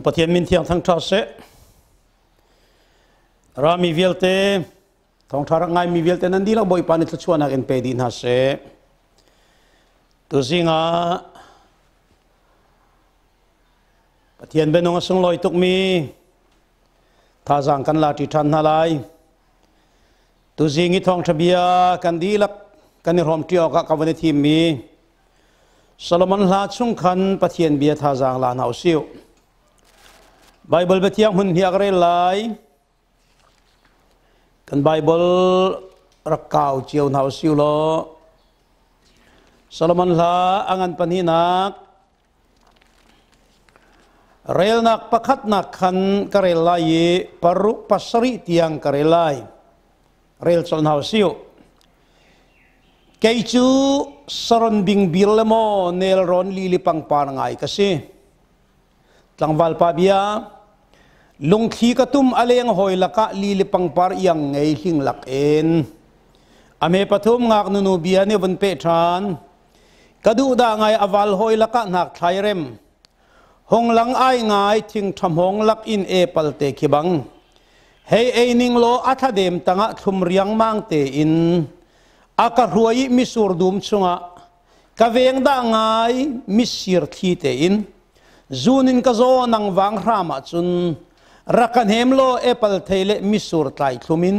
กันปะเทียนมินเทียงทั้งท่าเสรามีวิลเตท้องทารังไงมีวิลเตนั้นดีแล้วบ่อยปานิตชวนนักเอ็นเปดินฮาเสตัวสิงาปะเทียนเป็นองค์สงลอยตุกมีท่าจังกันลาติทันนาลายตัวสิงิท้องทะเบียกันดีลักกันนิรมเที่ยวกับวันทีมมีสโลมอนลาชุงขันปะเทียนเบียท่าจังลานเอาซิวไบเบิลเบทียงหุ่นเฮียกเรลายกันไบเบิลรักเก่าเจียวหนาวซิวโลสโลมอนลาอังันปนีนักเรลนักประคัดนักขันกเรลายปรุปัสริเตียงกเรลายเรลสโลนหาวซิวเกยจูสรนบิงบิลเลโมเนลรอนลีลิปังปานไงกสิจังวัลปาเบียลุงขีกตุมอเลงหอยลักะลีลิปังปาร์ยังไงหิงลักเอ็นอเมปทุมงักนูเบียเนวันเปทานกระดูด่างไงอวัลหอยลักะนักไทยเรมหงหลังไอไงทิ้งทำหงลักอินเอปัลเตคิบังเฮเอนิงโลอัฐเดมตั้งทุมเรียงมังเตอินอากาศรวยมิสูรดุมชงะกะเวงด่างไงมิสิรทีเตอินจูนินกะโซนังวังรามาจุนรักันเฮมโลเอเปิลเทเลมิสูร์ไตคลุมิน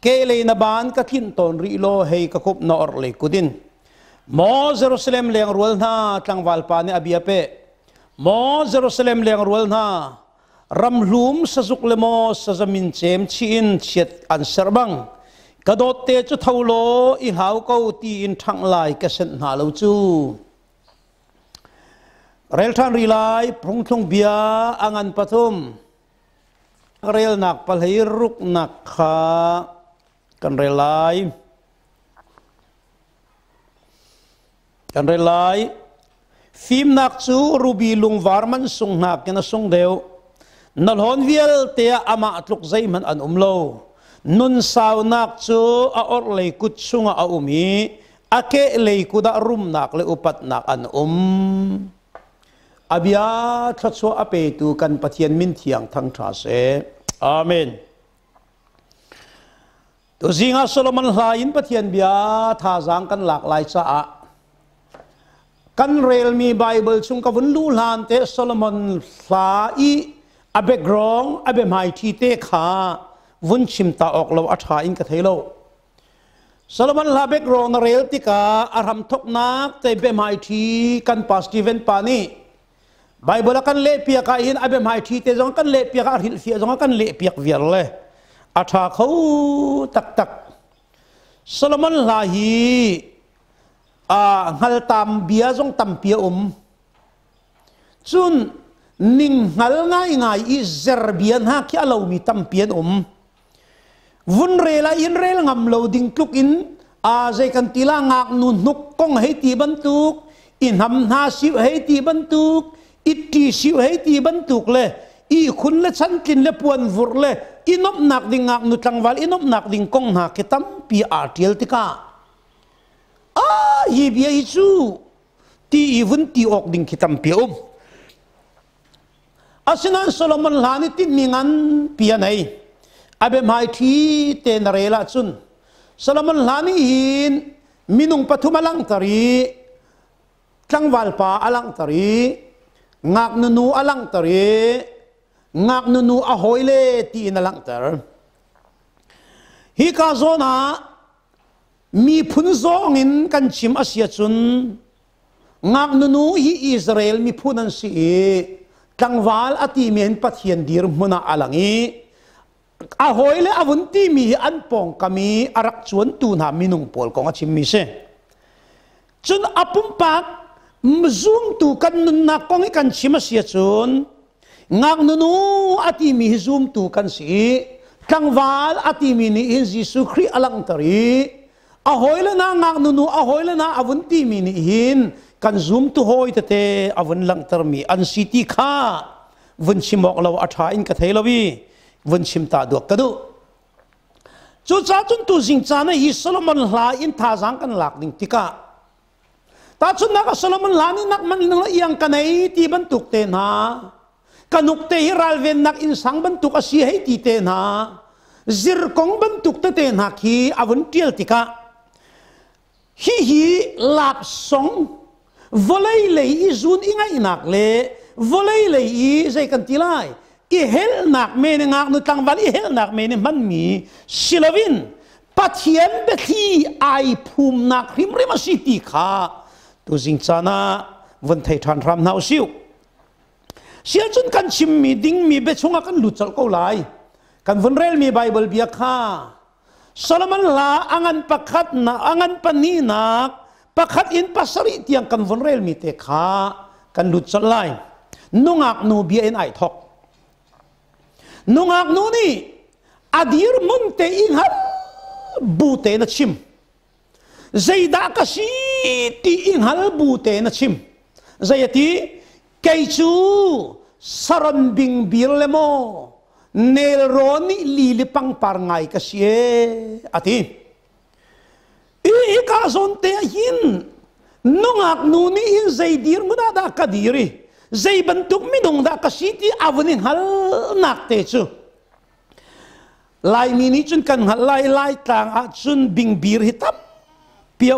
เกเลนบานกะทินตอนริโลเฮกะคุบนอร์เลกุดินมอเยรูซาเล็มเลียงรัวนาจังวัลปาเนอเบียเปมอเยรูซาเล็มเลียงรัวนารำลุมสจุกเลโมสจามินเจมชินเชียดอันเซร์บังกระโดดเตจุทาวโลอิหาวเกาตีอินทั้งลายกะเซนหาลูจูเรลทันรีไลพรุ่งทุ่งเบียอังันปฐุมเรลนักปะเลยรุกนักขากันเรลไลฟิล์มนักจูรูบีลุงวาร์มันส่งนักกันส่งเดียวนลฮอนวิลเตียอามาตุกใจมันอันโลนุนสาวนักจูอาอร์เลยกุดสุงอามีอาเกเลยกุดารุมนักเลยอุปัตนักอันอาเบียทัศวะเปตูกันปะเทียนมินเทียงทั้งท่าเสอาเมนตัวสิงห์โซโลมอนลายินปะเทียนเบียท่าจังกันหลากหลายจ้ากันเรลมีไบเบิลชุงกับวันลูลานเตโซโลมอนลาอีอเบกรองอเบไมทีเตขาวุนชิมตาออกเราอัฐาอินกะเทโลโซโลมอนลาเบกรองเรลติกาอารัมทกนักเตเบไมทีกันปาสติเวนปานีไบเบิลกันเละเปียกอินอเบไมทีเตจงกันเละเปียกหิลฟีจงกันเละเปียกเวียร์เลยอัฐาเขาตักโซโลมอนลาฮีหัลตามเบียจงตัมเปียจุนนิ่งหัลง่ายอิเซอร์เบียนฮักยาเรามีตัมเปียวุนเรลอินเรลงำเราดิ่งทุกอินใจกันตีลางากนุนนุกกงให้ตีบรรทุกอินทำนาสิวให้ตีบรรทุกอิตีสิวให้ตีบรรทุกเลยอีคุณและฉันกินและปวนฟุรเลยอินบหนักดิ่งงากนุจังวัลอินบหนักดิ่งกงหักตัมปีอาร์เทียลติกายีเบียจูตีอีวันตีออกดิ่งคิตัมปีอาศัยนั้นโซโลมอนลานิติมีงานปีไหนอาเบมาทีเตนเรลาจุนโซโลมอนลานีหินมินุงปฐุมอลังตรีจังวัลปาอลังตรีงักนูอลังตรีงักนูอโหยเลตีนอลังตรฮิกาโซนามีพุนซองอินกันชิมอาเซียจุนงักนูฮิอิสราเอลมีพุนันสีจังหวัดอติเมนปัทเฮียนดีร์มุนาอลังอีอาหอยเลอวุนตีมีอันปองกามีอารักชวนตูนามินุงปอลของอาชิมมิเซจนอปุ่มปักมซุ่มตูกันนุนนักกองกันชิมเสียจนงักนูอติมีซุ่มตูกันสีจังหวัดอติมีนี่อินซิสุครีอลังตรีอาหอยเลนะงักนูอาหอยเลนะอวุนตีมีนี่หินกันซุ่มตูหอยเตอวุนลังตรมีอันสิติข้าวุนชิมอกเราอัฐาอินกะเทลวีวุนชิมตาดวกกระดูจุดจ้าจุนตูสิงจานฮิโซโลมอนลาอินท่าจังกันหลักดิ่งติกาตาจุนนักโซโลมอนลานี่นักมันนึงละเอียงกันไอที่บรรทุกเตนะ kanuk te ralven nak insang bentuk asi hei ti te na zirkong bentuk te te na ki avun tiel tika hi lap song volei lei izun inga inak le volei lei i zai kan tilai i hel nak me ne ngak nu tangwal i hel nak me ne man mi silovin Pathian bethi ai phum nak hrim rima siti kha tu jing chana vun thei than ram nau siu sial chun kan chim mi ding mi be chunga kan lu chal ko lai kan vun rel mi bible bia kha Solomon la angan pakhat na angan panina pakhat in pasari tiang kan vun rel mi te kha kan lu chal lai nungak nu bia in ai thok nungak nu ni adir mun te in har bute na chim zaida kasi ti in hal bute na chim zayati kaichu saran bing bir lemo nel roni lili pang par ngai kasi ati i ka zon te hin nungak nuni in zaidir muna da kadiri zai bentuk minung da kasi ti avening hal nak te chu lai mini chun kan lai tang a chun bing bir hitam pia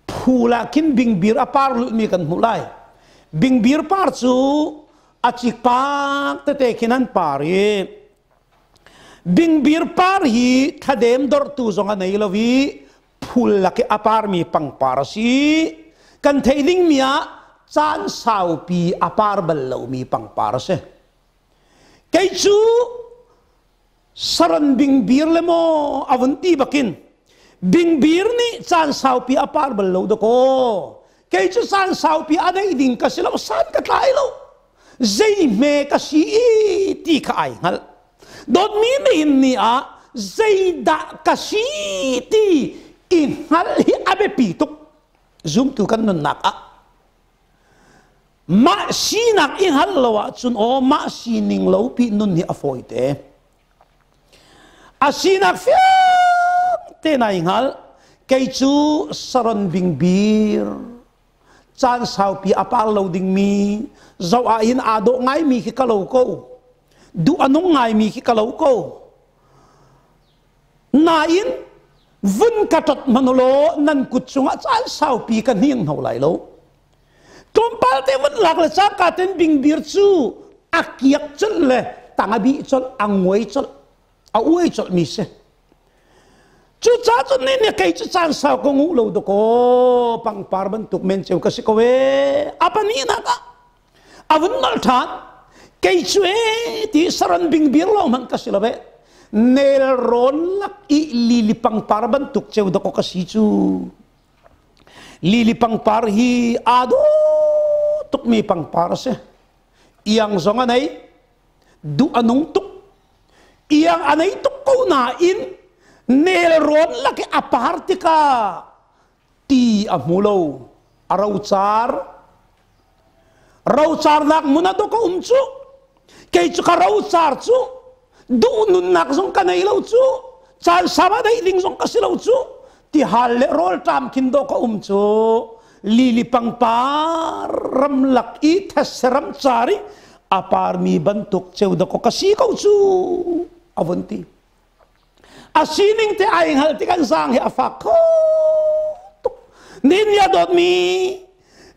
phula kin bing bir apar lu mi kan mulai bing bir par chu achik pak te kinan pari bing bir par hi thadem dor tu zonga nei lovi phula ke apar mi pang par si kan theiding mia chan sau pi apar bal lo mi pang par se kai chu saran bing bir lemo avanti bakin bing bir ni chan sau pi apar bal lo do ko kai chu chan sau pi adai ding ka silo san ka tlai lo zai me ka si ti ka ai ngal dot mi ni a zai da ka si ti in hal hi abe pi tuk zoom tu kan nun nak a ma sinak in hal lo wa chun o ma sining lo pi nun hi afoi te asinak fiang te na ingal kay chu saron bing bir chan sau pi apal lo ding mi zau a in ado ngai mi ki kalo ko du anong ngai mi ki kalo ko na in vun katot manolo nan kutsunga chan sau pi kan hing ho lai lo tompal te vun lak le cha ka ten bing bir chu akiak chul le tangabi chul angoi chul a uai chol mi se chu cha chu ne kai chu chan sao ko ngu lo do ko pang par ban tuk men cheu ka si ko we apani na ka avun mal than kai chu e ti saran bing bir lo man ka si lo be nel ron lak i lili pang par ban tuk cheu do ko ka si chu lili pang par hi ado tuk mi pang par se iyang zonga nei du anong tuk iyang anay tukko na in nelron laki apartika ti amulo arawchar nak muna do ka umchu kay chu ka rawchar chu du nun nak zong kanay law chu chal sama day ding zong kasilaw chu ti halle rol tam kindo ka umchu lilipang par ramlak i tasram chari apar mi bantuk cheu do ko kasi ko chu avanti asining te ai hal ti kan sang he afak ko nin ya dot mi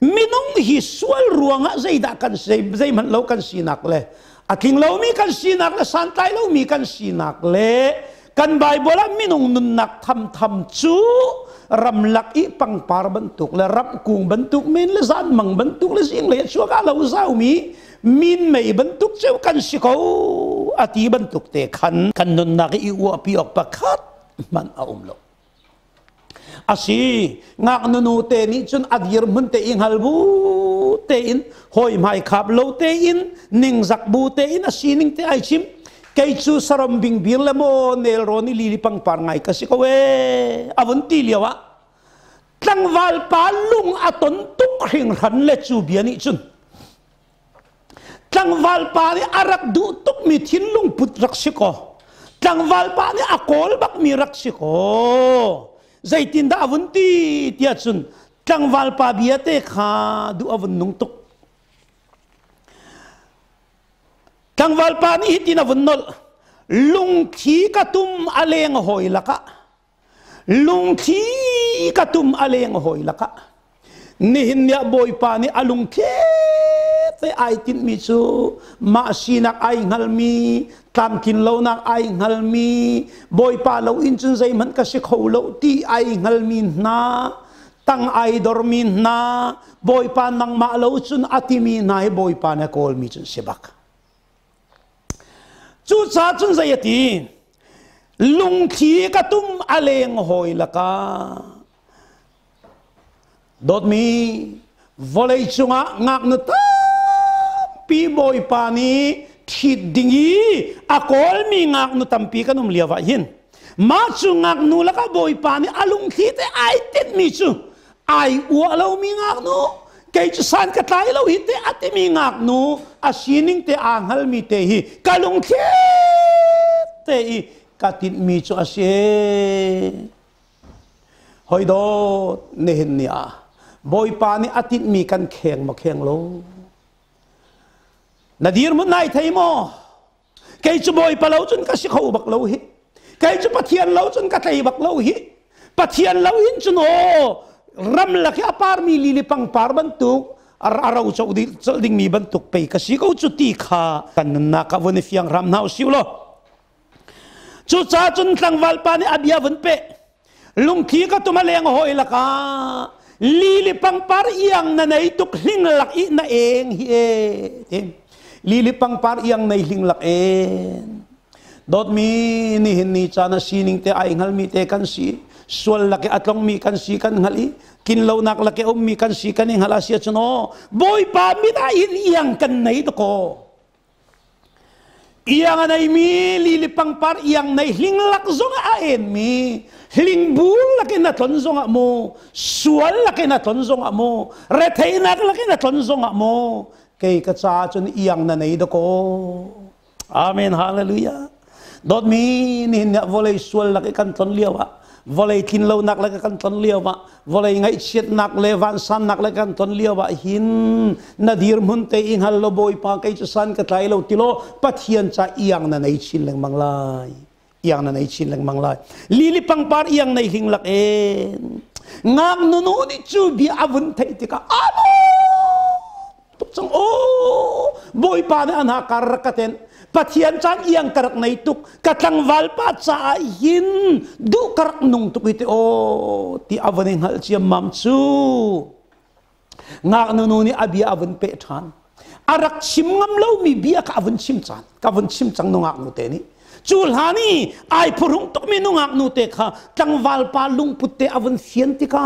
minong hi sual ruanga zaida kan zai man lo kan sinak le aking lo mi kan sinak le santai lo mi kan sinak le kan bible minong nun nak tham chu ramlak i pang par bantuk le ram kung bantuk men le zan mang bantuk le sing le chua ka lo zau mi min may bentuk cheu kan siko ati bentuk te kan nun naki 𝗚𝗢𝗦𝗣𝗚𝗏 pakhat man aumlo asi ngak nunu te ni chun adir mun te in halbu te in hoi mai khap lo te in ning zak bu te in asining te ai chim kay chu saram bing bir lemo nel roni lili pang par ngai kasi ko we avunti liawa tlangwal pa lung aton tuk hring ran le chu biani chun tlangwal pa ni arak du tuk mi thin lung put raksiko tlangwal pa ni akol bak mi raksiko zaitin da avunti tia chun tlangwal pa biate kha du avun nung tuk tang valpa ni hitina vunol lung thi katum aleng hoi laka lung thi katum aleng hoi laka nihin ya boy pa ni alung the te ai tin mi chu ma sinak ai ngalmi tam kin lo nak ai ngalmi boy pa lo in chun zai man ka si khou lo ti ai ngalmi na tang ai dormin na boy pa nang ma lo chun atimi na boy pa na kol mi chun sibak chu cha chun zai ti lung thi katum aleng hoi laka dot mi volei chunga ngak nu ta pi boy pa ni thit dingi akol mi ngak nu tampi kanum liawa hin ma chu ngak nu laka boy pa ni alung thi te ai tit mi chu ai u lo mi ngak nu kai chu san ka tai lo hi te ate mi ngak nu asining te anghal mi te hi kalung thi te hi katin mi chu ase hoi do nehin nia boy pa ni atit mi kan kheng ma kheng lo nadir mun nai thai mo kai chu boy pa lo chun ka si khou bak lo hi kai chu pathian lo chun ka thai bak lo hi pathian lo in chun o ram la ki apar mi li li pang par ban tuk arau chau di ding mi ban tuk pe ka si ko chu ti kha kan na ka woni fiang ram nau siu lo chu cha chun tlang wal pa ni abia vun pe lung khi ka tu ma leng hoi la ka lili pang par iyang na nay tuk hling lak i na eng hi e lili pang par iyang na hling lak en dot mi ni hin ni cha na sining te ai ngal mi te kan si sual laki atlong mi kan si kan ngali kin lo nak laki mi kan si kan ngala sia chuno boy pa mi ta in iyang kan nay to ko iyang anay mi lili pang par iyang nay hling lak zong a en mi hling bul laki na ton zong a mo sual laki na ton zong a mo retay nak laki na ton zong a mo kay ka cha chun iyang na nay to ko amen hallelujah dot mi ni na volay sual laki kan ton liawa volay kinlaw nak laki kan ton liawa volay ngay shit nak levan san nak laki kan ton liawa hin nadir mun te inghal lo boy pa kay san ka tay lo tilo pathian cha iyang na nay chin lang manglay iyang na nay chin lang manglay lili pang par iyang nay hinglak en ngak nunu ni chu bi avun tay tika amo tukchang o boy pa na anha karakaten pathian chan iyang karak na ituk katang valpa cha hin du karak nung tuk iti o ti avaning hal siya mam chu ngak nunu ni abia avun pe chan arak chim ngam lo mi bia ka avun chim chan ka avun chim chang nungak nu te ni chul hani ai purung tuk mi nungak nu te kha tang valpa lung putte avun sian ti ka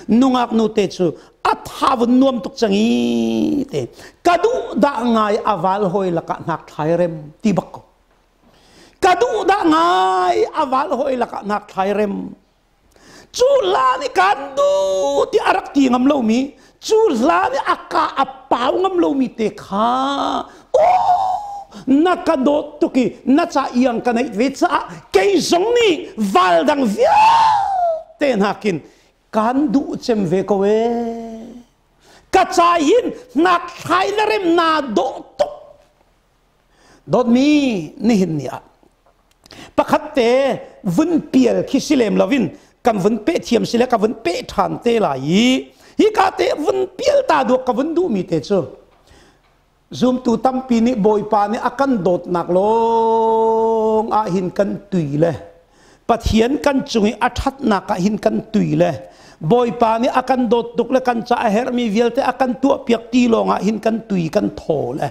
nungak nu te chu at havun nuam tuk changi te kadu da ngai aval hoi laka nak thairem tibak ko kadu da ngai aval hoi laka nak thairem chula ni kandu ti arak ti ngam lo mi chula ni aka apaw ngam lo mi te kha oh nakadot tuki na cha iyang kanai vecha kay zong ni valdang via ten hakin kandu chem ve ko we kachahin nak thailarem na do to dot mi nihin nia pakhatte vun pial khisilem lovin kan vun pe thiam sile ka vun pe than te lai hi ka te vun pial ta do ka vun du mi te chu zoom tu tam pi ni boy pa ni akan dot nak long a hin kan tui le pathian kan chungi athat na ka hin kan tui le boy pa ni akan dot tuk le kan cha 𝗙𝗲𝗏𝗏 vialte akan tuahpiak tilonga hin kan tui kan thol le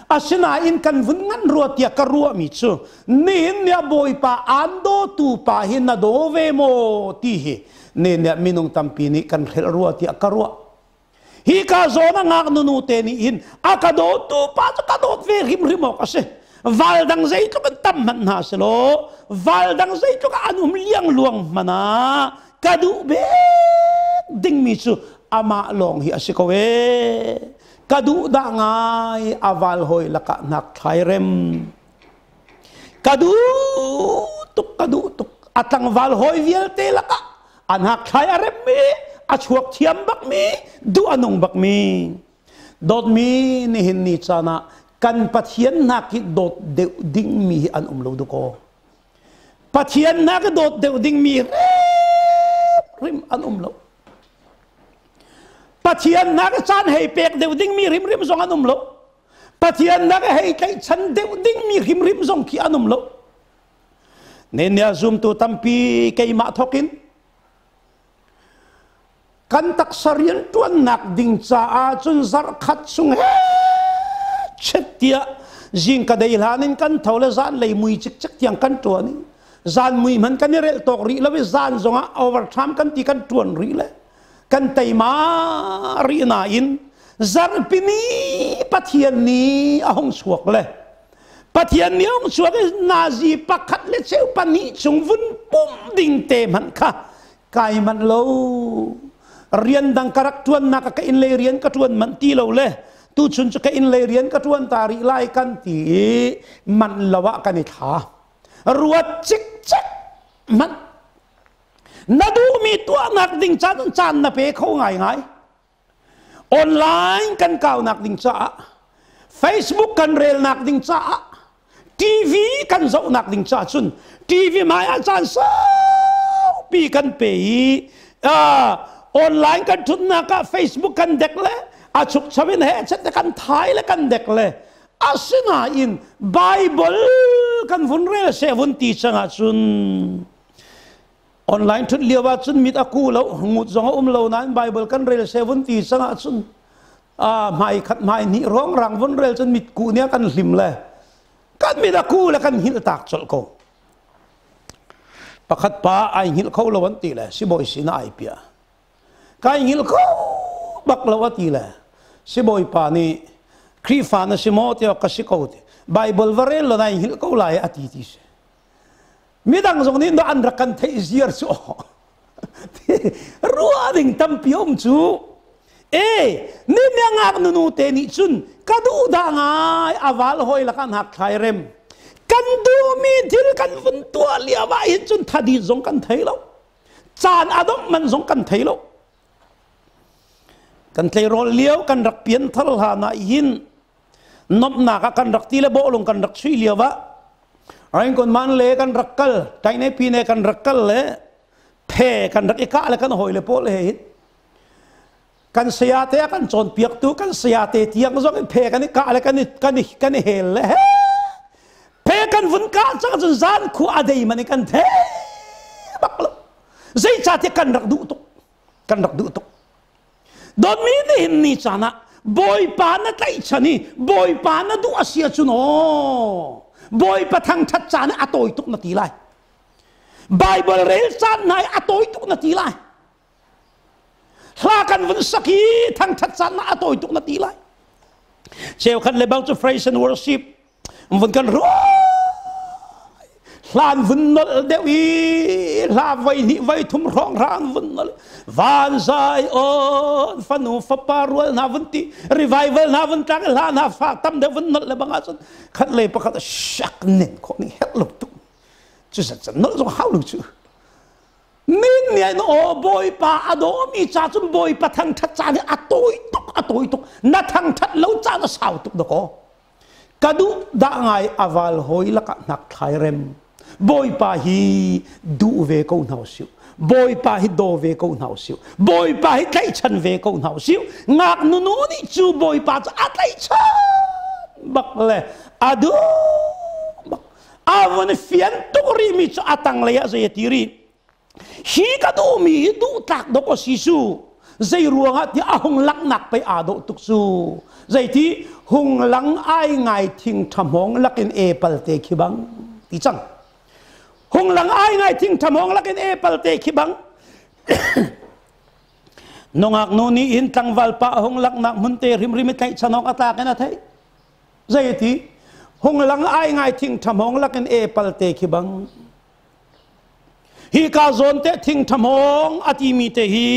asina in kan vun ngan ruatia ka ruwa mi chu nin ya boy pa ando tu pa hin na do ve mo ti hi ne ne minung tampi ni kan khel ruatia ka ruwa hi ka zona ngak nunu te ni in akado tu pa ka dot ve rim rimok ase valdang zai tu kan tam man ha selo valdang zai tu ka anum liang luang mana kadu be ding mi chu ama long hi asikowe kadu da ngai aval hoi laka nak thairem kadu tuk atang val hoi vialte laka anak thairem mi achuak thiam bak mi du anong bak mi dot mi ni hin ni chana กันปัทยันนักโดดเดวดิ้งมีอันเราดูก็ปัทยันนักโดดเดวดิ้งมีริมอันเราปัทยันนักจานให้เปียกเดวดิ้งมีริมซองอันเราปัทยันนักให้ใจฉันเดวดิ้งมีริมซองขี้อันเราเนี่ยซูมตัวตั้มปีไก่มาทอกินกันตักสริยันตัวนักดิ่งจ้าจุนซาร์ขัดซุงเฮเช็ดเดียจิงกระเดียลานินกันเท่าเลยจานเลยมุยจิกยังกันตัวนี้จานมุยมันกันนี่เรลตอกรีแล้ววิจานจงอ่ะโอเวอร์ทรัมกันที่กันตัวรีเลยกันไตมารีนาอินจารพินีปัทยันนี้อ่างสวกเลยปัทยันนี้อ่างสวกนาซีปักขัดเลเซลปันนี้จงวุ่นปุ่มดิ่งเตมันค่ะกายมันโลเรียนดังกระทวนนักก็อินเลยเรียนกระทวนมันตีเราเลยตูชุนจะก็อินเลยเรียนกระทวนตาริไลกันตีมันละวะกันอีกท่ารัวจิกมันนาดูมีตัวนักดิ่งจ้าจานนับเปเขาไงออนไลน์กันเก่านักดิ่งจ้า Facebook กันเรลนักดิ่งจ้าทีวีกันเจ้านักดิ่งจ้าชุนทีวีมาอาจารย์สาวปีกันเปย์ออนไลน์กันทุนนักเฟซบุ๊กกันเด็กเลยอาชุกชวินเหตุเช่นกันไทยและกันเด็กเลยอาศินาอินไบเบิลกันวุ่นเรื่องเสวุ่นตีจังอาชุนออนไลน์ทุนเลียวว่าชุนมิตรกูแล้วงูจงเรานั้นไบเบิลกันเรื่องเสวุ่นตีจังอาชุนไม่ขัดไม่นี่ร้องรังวุ่นเรื่องจนมิตรกูเนี่ยกันหิมเลยกันมิตรกูแล้วกันหินตากจลโกประคัดป้าไอหินเขาละวันตีเลยสิบอยสินาไอเปียกายหินเขาบักละวันตีเลยสิบอยป้านี่ครีฟานสิโมเตียกัสิโกติไบเบิลวาเรลนายหินเขาลายอติติเสมีดังตรงนี้นอันรักกันเทียร์สู้รัวดิ่งตั้มพิอมจูนี่เมียงักนูเตนิจุนกระดูด่างไออวาลหอยละกันหักไทยเร็มกันดูมีดิลกันฝุ่นตัวเลียวว่าเห็นจุนทัดีจงกันไทยแล้วจานอดมมันจงกันไทยแล้วกันไทยรอเลี้ยวกันรักเปลี่ยนทลหานาหินนบหนักกันรักตีเลโบลงกันรักช่วยเลี้ยวว่าอะไรคนมันเล่กันรักกัลใจในปีในกันรักกัลเลยเพกันรักอีกะเลยกันหอยเลยโปเลยกันเสียเตะกันจนเปียกตัวกันเสียเตะเตียงก็ต้องเพกันอีกะเลยกันเฮลเลยเพกันฝุ่นกาจังจนจานคู่อดีมันกันเทบักลใจชาติกันรักดุตุกันรักดุตุโดนมีนี่นี่ชนะบอยปานะใจฉันนี่บอยปานะดูอาเซียจุนโอบอยปะทังชัดจานอัตโตยตุกนาทีไรไบเบิลเรลจานนายอัตโตยตุกนาทีไรลากันวันสักีทังชัดจานอัตโตยตุกนาทีไรเจ้าคันเลบังจะ phrase and worship วันกันรู้ลานวันนั้นเดวีลาไว้นี่ไว้ทุ่มร้องรางวันนั้นวันใจอ่อนฟันูฟ้าปารวลนาวันที่ revival นาวันจังลานาฟ้าตั้มเดวันนั้นเลยบางอาจารย์ขัดเลยประคัดชักเน่นคนนี้เฮลล์ตุ้มจุดจะนั่งจงหาลูกจูนี่เนี่ยโอ้บอยป้าอโดมีจ่าจุนบอยป้าทางทัดจ่าเนี่ยอัตโตยตุกนัดทางทัดแล้วจ่าจะสาวตุกดอกกระดูด่างไงอวาลหอยละกันนักไทยเร็มบอยป้าฮีดูเวกูนาวสิวบอยป้าฮีโดเวกูนาวสิวบอยป้าฮีไก่ชันเวกูนาวสิวงักนูนี่จูบอยป้าจะอะไรชันบักเลยอดูอาวันเฟียนตุกรีมีจะอัตังเลยอะเสียทีรีฮีกระดูมีดูตักดอกสิสูใจรัวงที่อาหงลักหนักไปอาดตุกสูใจที่หงลังไอไงทิ้งทำหงลักอินเอเปิลเตคิบังที่จังหงลังไอไงทิ้งทำหงลักอินเอเปิลเตคิบังนงอักนูนี่อินตังวัลปะหงลักหนักมุนเตริมไก่ชนกอัตากันนะเทใจที่หงลังไอไงทิ้งทำหงลักอินเอเปิลเตคิบังฮีกาโซนเตทิ้งทำหงอติมีเตฮี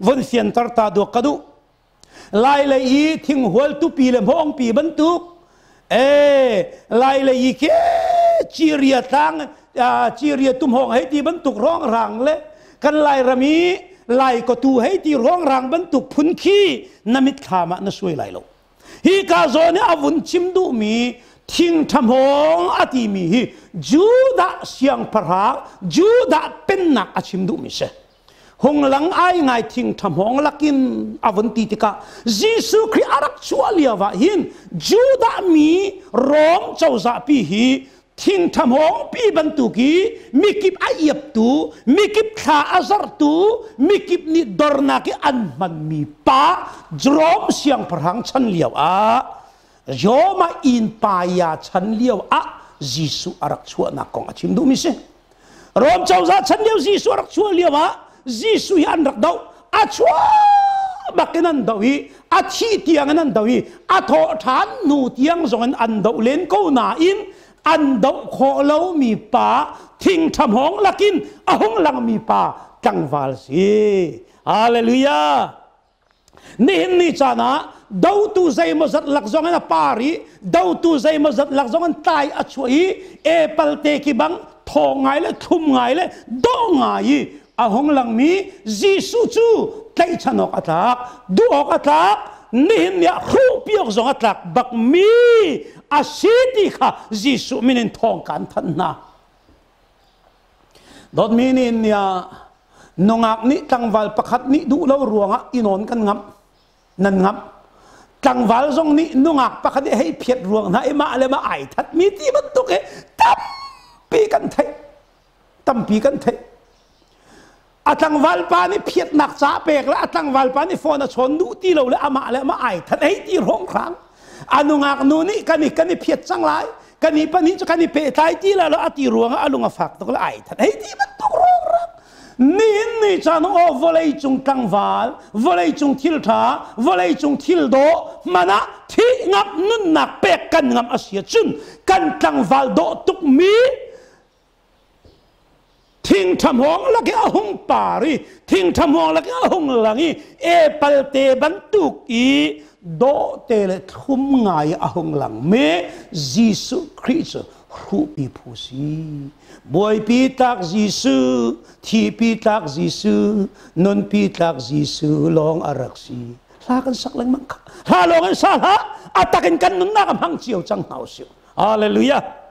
วันเสียนตรตาดูกระดูลายเลยอีทิ้งหัวตุปีเลมหงปีบรรทุกลายเลยอีแค่จีเรียตังจีเรียตุมหงให้ที่บรรทุกร้องรังเลยกันลายระมีลายก็ตูให้ที่ร้องรังบรรทุกพุนขี้นมิตขามะน่ะช่วยลายโล hi ka zo ne avun chim du mi thing tham hong ati mi hi juda siang parha juda pennak achim du mi se hong lang ai ngai thing tham hong lakin avunti tika jisu khri arak chualia wa hin juda mi rom chauza pi hi thing tham hong pi ban tu ki mikip ayap tu mikip kha azar tu mikip ni dorna ki an man mi pa jrom siang parhang chan liaw a yoma in pa ya chan liaw a jisu arak chuahnak kong achim du mi se rom chauza chan liaw jisu arak chualia wa jisu hi an rak dau a chua bakinan dawi a thi tiangan dawi a tho than nu tiang zong an dau len ko na in an dau kho lo mi pa thing tham hong lakin a hong lang mi pa kangwal si hallelujah nihin ni chana dau tu zai mazat lak zong an pari dau tu zai mazat lak zong an tai a chui e palte ki bang tho ngai le thum ngai le do ngai ahong lang mi jisu chu kai chanok atak duok atak nihin ya hrawmmi zong atak bak mi asiti kha jisu minin thong kan than na dot minin ya nongak ni tangwal pakhat ni du lo ruanga inon kan ngam nan ngam tangwal zong ni nongak pakhat hei phiat ruang na ema ale ma ai that mi ti ban tuk e tam pi kan thai atangwal pa ni phiat nak cha pek la atangwal pa ni phone a chon du ti lo le ama le ma ai that hei ti rong krang anungak nu ni kani phiat chang lai kani pa ni kani pe tai ti la lo ati ruanga alunga fak to la ai that hei ti ban tuk rong rang ni chan o volei chung tangwal volei chung thil tha volei chung thil do mana thi ngap nun nak pek kan ngam asia chun kan tangwal do tuk mi thing tham hong la ke ahong pari thing tham hong la ke ahong langi e palte ban tuk i do te le thum ngai ahong lang me jisu christ hu pi phusi boy pi tak jisu thi pi tak jisu non pi tak jisu long araksi la kan sak lang mang ha long an sa ha atakin kan nun na kam hang chiu chang hau siu hallelujah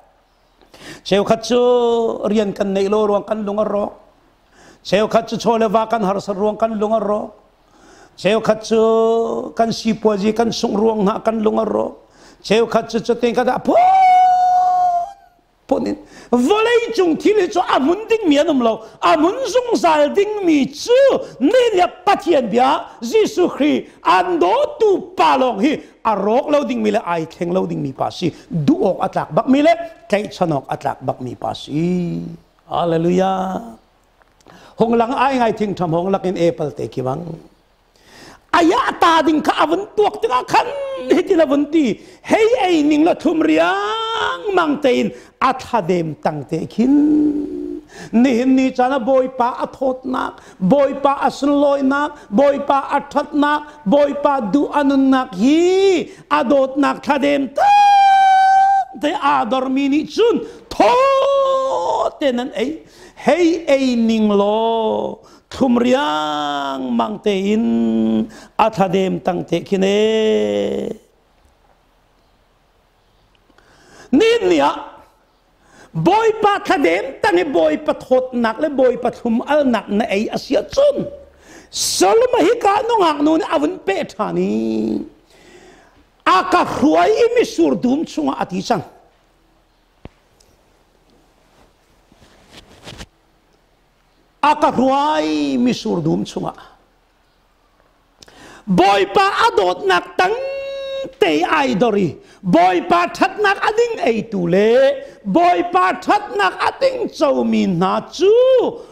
Cheo khatsu rian kan nei lo ruang kan lunga ro cheo khatsu chole wa kan har sar ruang kan lunga ro cheo khatsu kan sipoji kan sung ruang na kan lunga ro cheo khatsu choteng ka da ponin volei chung thili cho amun ding mi anum lo amun sung sal ding mi chu ne ya pathian bia jisu khri ando tu palong hi arok lo ding mi le ai theng lo ding mi pa si duok atlak bak mi le kai chanok atlak bak mi pa si hallelujah hong lang ai ngai thing tham hong lakin apple te ki bang aya ta ding ka avun tuak tinga khan hitin avunti hei ei ning la thum riang mang tein athadem tang te khin nihin ni chana boy pa athot nak boy pa asun loy nak boy pa athat nak boy pa du anun nak hi adot nak thadem ta te ador mini chun tho tenan ei hei ei ning lo thum riang mang te in athadem tang te khine nin nia boy pa thadem tang boy pa thot nak le boy pa thum al nak na ei asia chun solma hi ka nongak nu ni avun pe thani aka hruai imi surdum chunga ati chang aka hruai mi surdum chunga boy pa adot nak tang te ai dori boy pa that nak ading ei tu le boy pa that nak ading chawmi na chu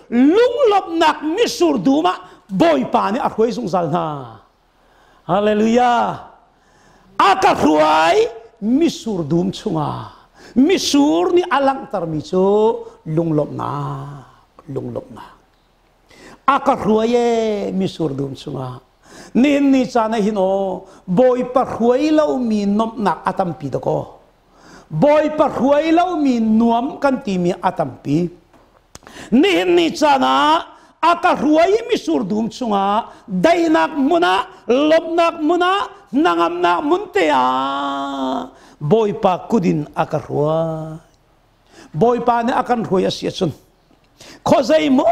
lunglop nak mi surduma boy pa ni a hruai sung zal na hallelujah aka hruai mi surdum chunga mi sur ni alang tar mi chu lunglop na aka hruai mi surdum chunga nin ni chana hino boy pa hruai lo mi nom nak atampi to ko boy pa hruai lo mi nuam kan ti mi atampi nin ni chana akaruai misur dum chunga dainak muna lobnak muna nangamnak muntea boy pa kudin akaruai boy pa ne akan ruai asiachun khozai mo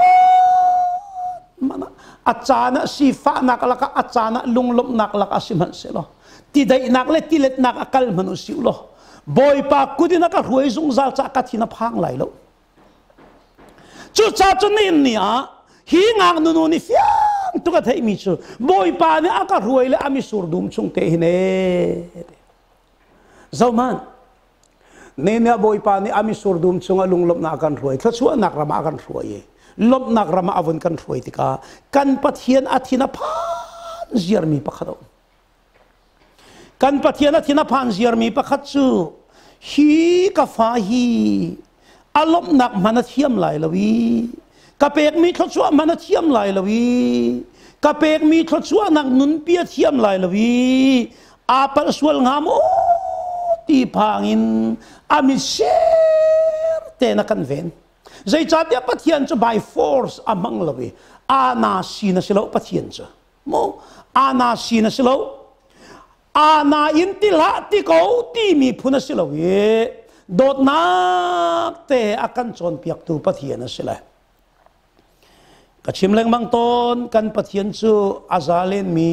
mana achana sifa nakalaka achana lunglop nakalaka siman selo tidai nakle tilet nak akal manusiulo boy pa kudin akaruai zungzal cha kathina phang lai lo chu cha chunin nia hi ngang nu ni fiang tu ka thei mi chu boy pa ni aka ruai le ami surdum chung te hine zauman ne ne boy pa ni ami surdum chung alung lop na kan ruai thluachuahnak rama kan ruai lop nak rama avun kan ruai tika kan pathian athina phan ziar mi pakhado kan pathian athina phan ziar mi pakhat chu hi ka fa hi alop nak manat hiam lai lawi kapek mi thluachua mana thiam lai lawi kapek mi thluachua nak nun pia thiam lai lawi apal sual ngam o ti phangin ami ser te na kan ven zai chatia pathian chu by force amang lawi ana sina silo pathian chu mo ana sina silo ana intila ti ko ti mi phuna silo we dot nak te akan chon piak tu pathian sila kachim leng mang ton kan pathian chu azalen mi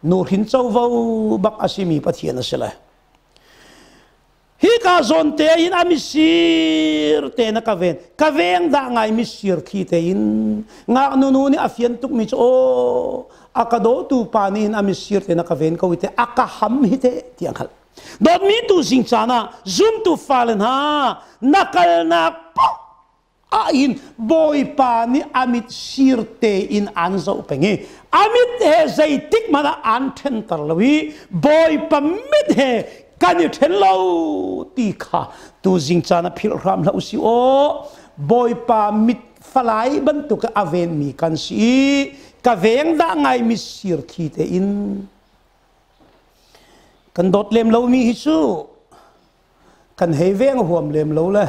nur hin chawvo bak asimi pathian asela hi ka zon te in amisir te na kaveng da ngai misir khi te in nga nu ni afian tuk mi o akado tu panin amisir te na kaven ko ite akaham hite tiang hal dot mi tu sing chana zoom tu falen ha nakal na ain boy pa ni amit sirte in anzo pengi amit he zaitik mana anten tarlawi boy pa mit he kanit hello tika tu jingchana phil ram la usi o boy pa mit falai ban tu ka aven mi kan si ka veng da ngai mi sir thi te in kan dot lem lo mi hi chu kan he veng huam lem lo la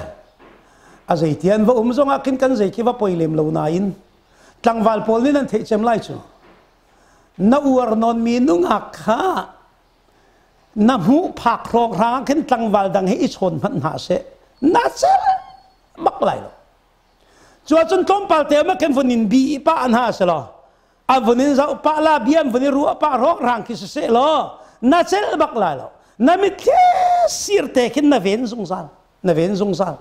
azai tian va zong akin kan zai ki va poilem lo na in tlangwal pol ni nan thei chem lai chu na uar non mi nung akha na mu phak rong rang kin tlangwal dang he ichon man na se na se mak lai lo chu chun kom pal te ma ken vonin bi pa an ha se lo a vonin za pa la biam vonin ru pa rong rang ki se lo na se mak lai lo na mi ke sir te kin na ven zung sal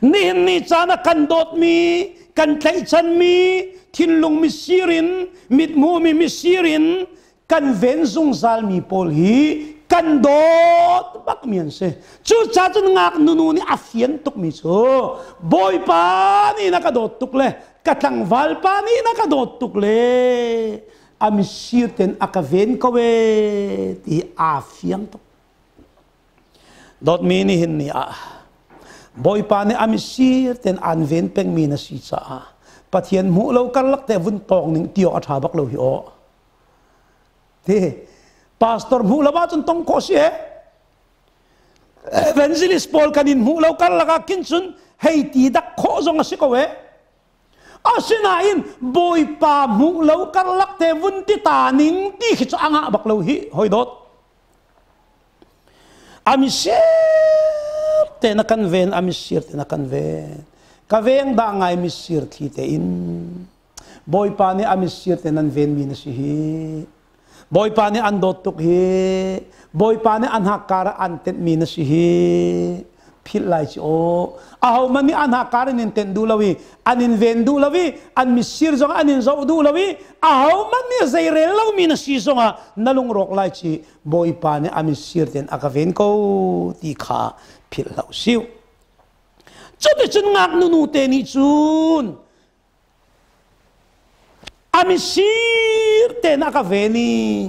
ni chana kan dot mi kan thai chan mi thinlung mi sirin mit mu mi sirin kan ven zung zal mi pol hi kan dot bak mian se chu cha chun ngak nu ni afian tuk mi chu boy pa ni nakadot tuk le katlang val pa ni nakadot tuk le ami sirten akaven ko we ti afian tuk dot mi ni hin ni a boy pa ni amisir ten anven peng mi na si cha pathian mu lo karlak te vun tong ning tio atha bak lo hi o te pastor mu la ba chun tong ko si evangelist paul kanin mu lo karlaka kin chun hei ti dak kho zong si ko we asina in boy pa mu lo karlak te vun ti ta ning ti khi cha anga bak lo hi hoi dot amisir te na kan ven amisir te na kan ven kaveng da ngai misir thi te in boy pa ni amisir te nan ven mi na si hi boy pa ni andot tuk hi boy pa ni anhakara antet mi na si hi phil lai chi o aho mani anhakara nin ten du lawi anin ven du lawi an misir zong anin zo du lawi aho mani zaire law mi na si zonga nalung rok lai chi boy pa ni amisir ten akaven ko ti kha phil lau siu chote chun ngak nu te ni chun amisir te na ka veni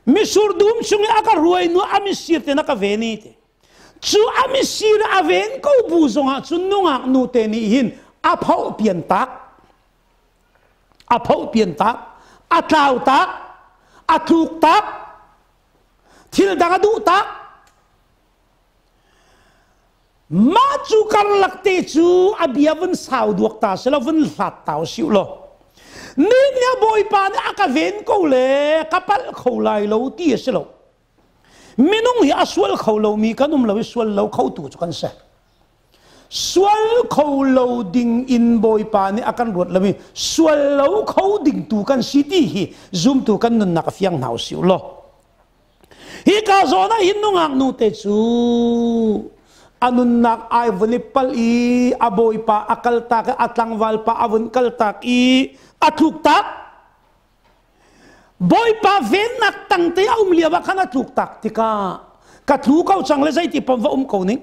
misur dum chung aka ruai nu amisir te na ka veni te chu amisir aven ko bu zonga chun nu ngak nu te ni hin aphau pian tak atlau tak atuk tak thil danga du tak ma chu kar lakte chu abiavun sau duak ta selavun hlat tau siu lo nin ya boy pa ni akaven ko le kapal kholai lo ti selo minung hi aswal kholo mi kanum lo swal lo khau tu chu kan se swal kholo ding in boy pa ni akan rot lami swal lo khau ding tu kan city hi zoom tu kan nun nak fiang nau siu lo hi ka zona hinung ang nu te chu anun nak ai vani pal i aboy pa akal tak atlang wal pa avun kal tak i atluk tak boy pa ven nak tang te aum liawa kana tluk tak tika katlu kau chang le zai ti pom va ko ning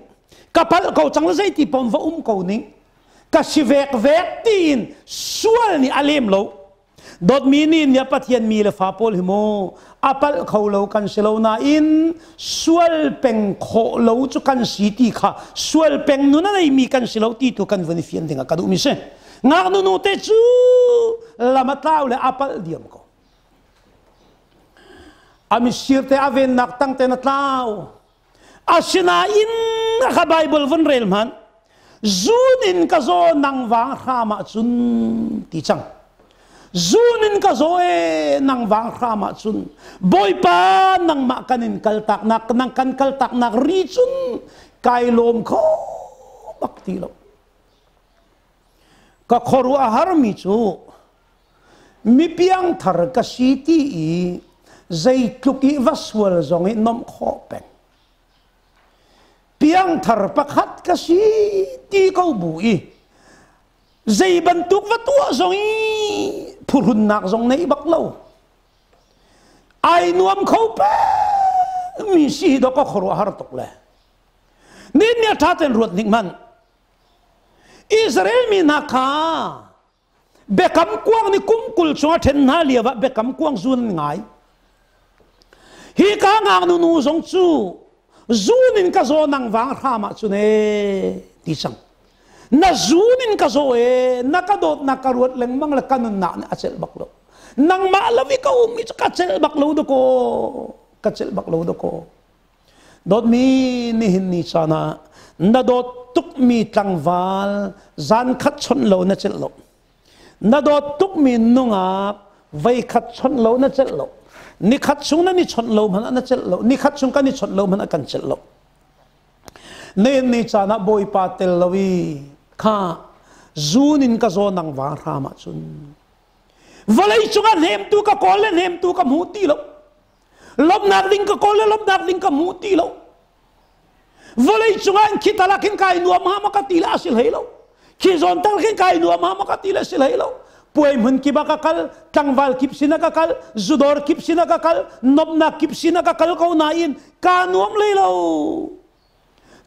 kapal kau chang le zai ti pom va ko ning ka sivek vek tin sual ni alem lo dot minin ya pathian mi le fa pol himo apal kholo kan selo na in sual peng kho lo chu kan si ti kha sual peng nu na nei mi kan selo ti tu kan vani fian dinga kadu mi se ngar nu nu te chu lama tau le apal diam ko ami sirte aven nak tang te na tau asina in ka bible van rel man zunin ka zo nang wang khama chun ti chang zunin ka zo e nang wang khama chun boy pa nang ma kanin kaltak nak nang kan kaltak nak ri chun kai lom kho bakti lo ka khoru ahar mi chu mi piang thar ka siti i zai tluki vaswal zong i nom kho pen piang thar pakhat ka si ti kau bui zai bantuk vatua zong i phurun nak zong nei bak lo ai nuam khau pe mi si do ko khoro har tok le nin nya thaten ruat ning man Israel mi nakha bekam kuang ni kumkul chunga then na liawa bekam kuang zun ngai hi ka ngang nu nu zong chu zunin ka zo nang wang khama chu ne ti sang na zunin ka zo e nakadot nakarut leng mang la kanun na achel baklo nang ma lawi ka umi ka chel baklo do ko ka chel baklo do ko dot mi ni hin ni chana na dot tuk mi tlangwal zan khat chon lo na chel lo na dot tuk mi nunga vai khat chon lo na chel lo ni khat chung na ni chon lo man na chel lo ni khat chung ka ni chon lo man kan chel lo ne ni chana boy pa tel lowi kha zunin ka zo nang wa rama chun valai chunga nem tu ka kole nem tu ka muti lo lob nak ding ka kole lob nak ding ka muti lo valai chunga khitala kin kai nuam ha ma ka tila asil helo khi zon tal kin kai nuam ha ma ka tila asil helo puai mun ki ba ka kal tangwal kip sina ka kal zudor kip sina ka kal nobna kip sina ka kal ko na in ka nuam le lo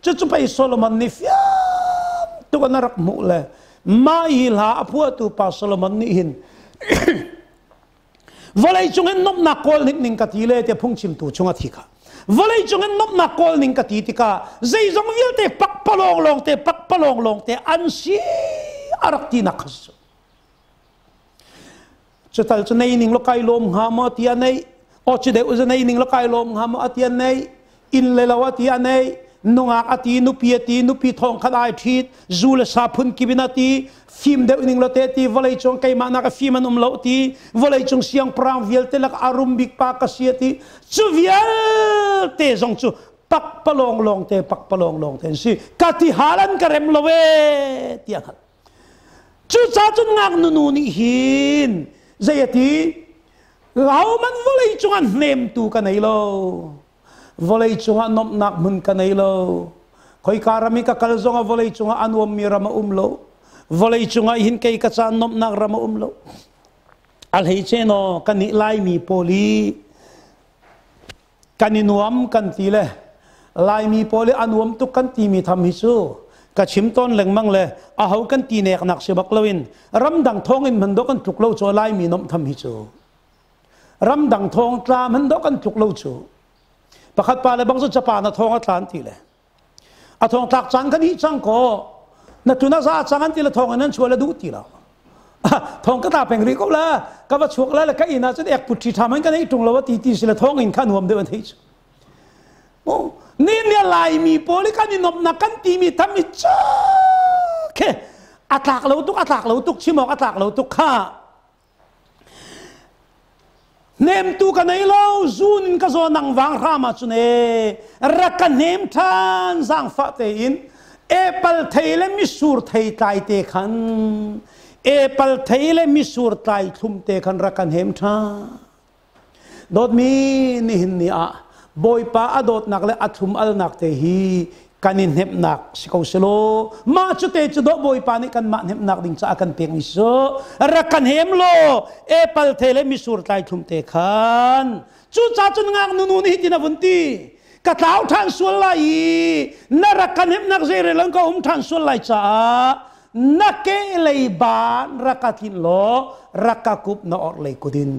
chu pai Solomon ni fiam tu ka narak mu le mai la apu tu pa Solomon ni hin volai chungen nobna kol ning ka tile te phung chim tu chunga thika volai chungen nobna kol ning ka ti tika zai zong vialte pak palong long te an si arak ti na khas chutal chu nei ning lo kai lom ha ma ti anei o chu de u nei ning lo kai lom ha ma ti anei in le lawa ti anei nunga ati nu pi thong khadai thit zul sa phun kibinati phim de ning lo te ti volai chong kai ma na ka phim an lo ti volai chong siang prang vialte lak arum bik pa ka siati chu vialte zong chu pak palong long te si kati halan karem lowe tiang hat chu cha chun ngang nu ni hin zayati gau man volai chung an nem tu ka nei lo volai chung an nom nak mun ka nei lo khoi karami ka kalzonga volai chung an wom mi rama lo volai chung hin kai ka chan nom nak rama lo al hei che no kan ni lai mi poli kan ni nuam kan ti le lai mi poli anuam tu kan ti mi tham hi chu ka chim ton leng mang le a hau kan ti nek nak se bak lawin ram dang thong in man do kan tuk lo cho lai mi nom tham hi chu ram dang thong tla man do kan tuk lo chu pakhat pa le bang chu chapa na thong atlan ti le a thong tlak chan kan hi chang ko na tu na za chang an ti le thong an chu le du ti la thong ka ta peng ri ko la ka ba chuk la ka ina chu ek puthi thaman kan ei tung lo ti ti se le thong in khan huam de ban thei chu นี่เนี่ยลายมีโพลิกันนบนักกันตีมีทำมิจ้าเคอัตลักเราตุกชิมอกอัตลักเราตุกข้าเนมตูกันในเราจูนก็โซนังวังรามาจุเนรักกันเนมทานสังฟัตเอินเอเปิลไทยเลมิสูร์ไทยไตเตขันเอเปิลไทยเลมิสูร์ไตทุ่มเตขันรักกันเนมทานโดดมีนี่หินนี่อะบอยป้าอดดนักเลยอัตุมอัลนักเตฮีกันนินเห็บนักสิเขาสโลมาจุเตจุดบอยป้านี่กันมาเห็บนักดิ่งจะอากันเปียงมิโซรักกันเห็มโลเอเปิลเทเลมิสูร์ไตทุ่มเตขันจุจ้าจุนงางนูนี่ที่นาบุนตีกะเท้าท่านส่วนไหลนรักกันเห็มนักเจริญก็ท่านส่วนไหลจ้านักเกลัยบานรักกินโลรักกุบนอร์เลยกุดิน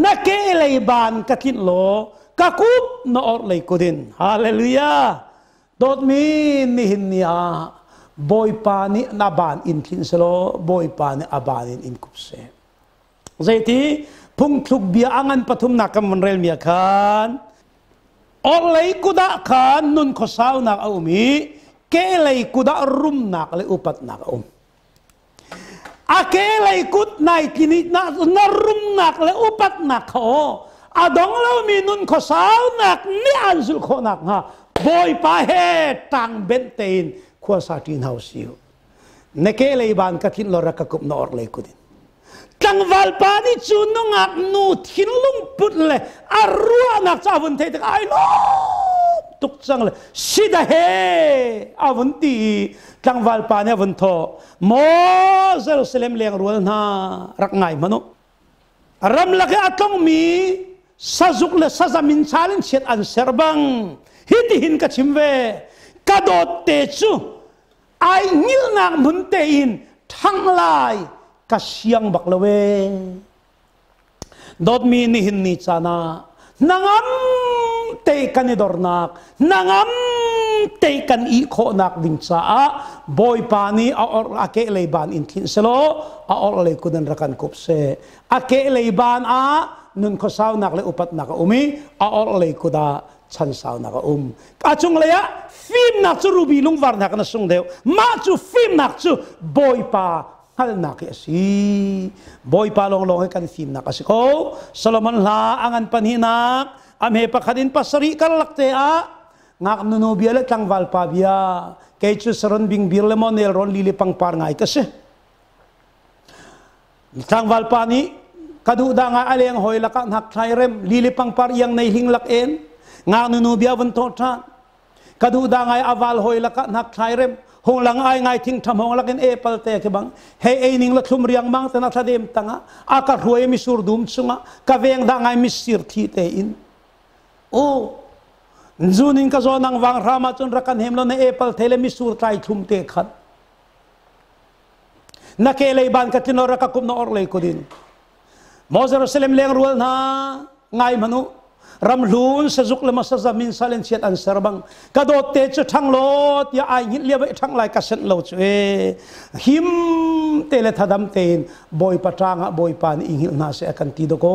นักเกลัยบานกักินโลกักุบนอร์เลยกุดินฮาเลลูยาโดดมีนิหินเนียบอยปานินาบานอินคินสโลบอยปานิอาบานอินกุบเซเจตีพุ่งทุกเบียอังันปฐุมนักมันเรลเมียขันอร์เลยกุดะขันนุนขสาวนักอุมีเกลัยกุดะรุมนักเลยอุปัตนักอาเกลัยกุดนายกินินักนรุมนักเลยอุปัตนักเขาอาดองเรามีนุนขสาวนักนี่อันสุลโคนักฮะบอยปาเฮตังเบนเตนขั้วสาตินเฮาซิวเนเกลัยบานกักินลอรักกุบนอร์เลยกุดินจังวัลปานิจูนงักนูทินลุงปุดเลยอารัวนักจ้าวันเทตไอ้น้องตุกจังเลยสิดาเฮอาวันตีจังวัลปาเนี่ยวันโตโมเซลเซเลมเลียงรัวนารักไงมนุรำลักอัตองมีสะจุกเลยสะจามินชาลินเช็ดอันเซรบังฮิตหินกัชิมเวกระโดดเตจูไอ้นิลนักมุนเตอินทั้งลายกะเสียงบักเลเวดอดมีนิหินนิจานานังอัมเตกันนิดอร์นักนังอัมเตกันอีโคนักดิ่งจ้าบอยปานีอาอร์อาเกลัยบานอินทินเซโลอาอร์เลยกุดันรักันกุบเซอาเกลัยบานอานุนขสาวนักเลยอุปัตนักอุมีอาอร์เลยกุดาชันสาวนักอาจุงเลยะฟิล์มนักจูรูบีลุงวาร์นักนัสงเดียวมาจูฟิล์มนักจูบอยปาฮัลนักยาสีบอยปาลองให้กันฟิล์มนักสิเขาสโลมอนลาอังันปันหินักอเมปะขัดินปัสริกันลักเตะงักนูเบียเลตังวัลปาเบียเกจูสรนบิงบิลเลมอนเอลรอนลิลิปังปาร์ไงก็เสตังวัลปานี้กระดูดังอาเลียงหอยลักนักไทยเรมลิลิปังปาร์ยังในหิงลักเอ็นงักนูเบียวันโตท่านกระดูดังไออาวาลหอยลักนักไทยเรมหงหลังไอไงทิ้งทำหงลักเอเปิลเตะกบังเฮไอนิงลักทุมเรียงมังแต่นักทะเดมตังอากาศรวยมิสูรดุมซุงกะเวงดังไอมิสิร์ทีเตอินโอ้จูนิงก็โซนังวังรามาจนรักันเฮมโลในเอเปิลเทเลมิสูรไตทุ่มเตะขัดนักเอเลบันกัตินอรักกุมนอร์เลยกุดินมอเซรุสเลมเลียงรัวนาไงมนุรำลุนสะจุกเลมาสะจามินซาเลนเชียดอันเซรบังกระโดดเตะจุทั้งโลดยาไอหินเลียบทั้งหลายกัสเซนโลดเวหิมเตเลทัดมเตนบอยปะจางบอยปานอิงหิลนาเสกันตีดโก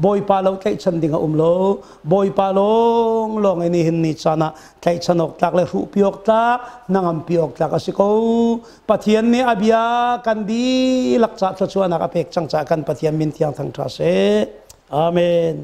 บอยปาโลไกชันดิงอุมโลบอยปาลงลงไอนี่หินนิจานะไกชันอกตักเลรูปิอกตักนางอัมปิอกตักสิโกปัทยันเนอบิยากันดีลักษะทศวรรณกอเปกจังจากกันปัทยันมินเทียงทั้งทราเสอาเมน